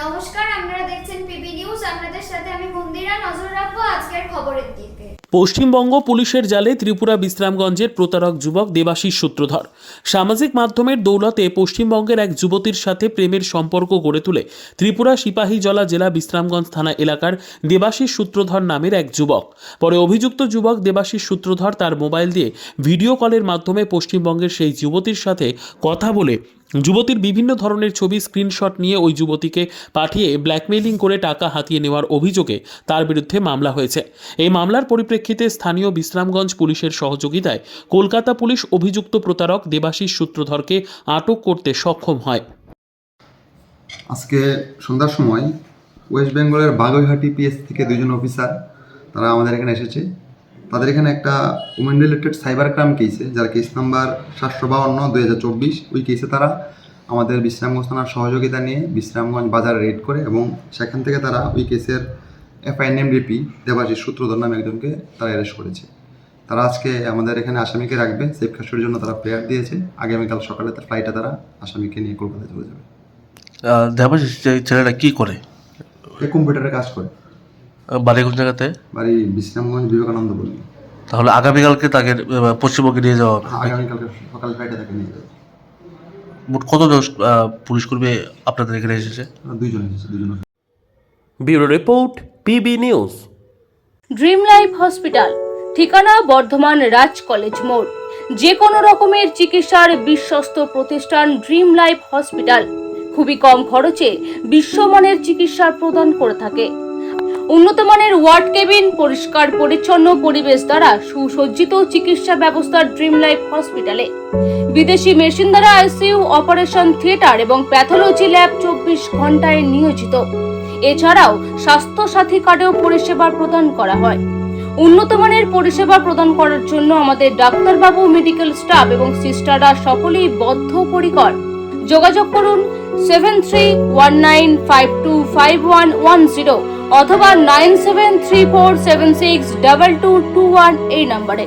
নমস্কার, আপনারা দেখছেন পিবি নিউজ। আপনাদের সাথে আমি মন্দিরা। নজর রাখবো আজকের খবরের দিকে। পশ্চিমবঙ্গ পুলিশের জালে ত্রিপুরা বিশ্রামগঞ্জের প্রতারক যুবক দেবাশিস সূত্রধর সামাজিক মাধ্যমের দৌলতে পশ্চিমবঙ্গের এক যুবতীর সাথে প্রেমের সম্পর্ক গড়ে তুলে ত্রিপুরা সিপাহীজলা জেলা বিশ্রামগঞ্জ থানা এলাকার দেবাশিস সূত্রধর নামের এক যুবক। পরে অভিযুক্ত যুবক দেবাশিস সূত্রধর তার মোবাইল দিয়ে ভিডিও কলের মাধ্যমে পশ্চিমবঙ্গের সেই যুবতীর সাথে কথা বলে যুবতীর বিভিন্ন ধরনের ছবি স্ক্রিনশট নিয়ে ওই যুবতীকে পাঠিয়ে ব্ল্যাকমেইলিং করে টাকা হাতিয়ে নেওয়ার অভিযোগে তার বিরুদ্ধে মামলা হয়েছে। এই মামলার পরিপ্রেক্ষিতে স্থানীয় বিশ্রামগঞ্জ পুলিশের সহযোগিতায় কলকাতা পুলিশ অভিযুক্ত প্রতারক দেবাশিস সূত্রধরকে আটক করতে সক্ষম হয়। আজকে সন্ধ্যার সময় ওয়েস্ট বেঙ্গলের বাগুইহাটি পিএস থেকে দুজন অফিসার তারা আমাদের এখানে এসেছে। তাদের এখানে একটা উমেন রিলেটেড সাইবার ক্রাইম কেসে, যার কেস নাম্বার 752/2024, ওই কেসে তারা আমাদের বিশ্রামগঞ্জ থানার সহযোগিতা নিয়ে বিশ্রামগঞ্জ বাজার রেড করে এবং সেখান থেকে তারা ওই কেসের FINMDP দেবাশিস সূত্রধর নামে একজনকে তারা অ্যারেস্ট করেছে। তারা আজকে আমাদের এখানে আসামিকে রাখবে, সেফ কাস্টডির জন্য তারা প্রেয়ার দিয়েছে। আগামীকাল সকালে তার ফ্লাইটে তারা আসামিকে নিয়ে কলকাতায় চলে যাবে। দেবাশিস ছেলেটা কি করে? কম্পিউটারে কাজ করে। বাড়ি কোন জায়গাতে? বাড়ি বিশ্রামগঞ্জ বিবেকানন্দ বলি। তাহলে আগামীকালকে তাকে পশ্চিমবঙ্গে নিয়ে যাওয়া হবে। আগামীকালকে সকাল ফ্লাইটে তাকে নিয়ে যাবে। মোট কতজন পুলিশ কর্মী আপনাদের এখানে এসেছে? দুইজন এসেছে, দুজন। Bureau report, PB news. Dream life hospital, ঠিকানা বর্ধমান রাজ কলেজ মোড়। যে কোনো রকমের চিকিৎসার বিশ্বস্ত প্রতিষ্ঠান ড্রিম লাইফ হসপিটাল খুবই কম খরচে বিশ্বমানের চিকিৎসা প্রদান করে থাকে। উন্নত মানের ওয়ার্ড কেবিন, পরিষ্কার পরিচ্ছন্ন পরিবেশ দ্বারা সুসজ্জিত চিকিৎসা ব্যবস্থা ড্রিম লাইফ হসপিটালে। বিদেশি মেশিন দ্বারা আইসিইউ, অপারেশন থিয়েটার এবং প্যাথোলজি ল্যাব 24 ঘন্টায় নিয়োজিত। এছাড়াও স্বাস্থ্য সাথী কার্ডেও পরিষেবা প্রদান করা হয়। উন্নত মানের পরিষেবা প্রদান করার জন্য আমাদের ডাক্তারবাবু, মেডিকেল স্টাফ এবং সিস্টাররা সকলেই বদ্ধপরিকর। যোগাযোগ করুন 7319525110 অথবা 9734762221 এই নম্বরে।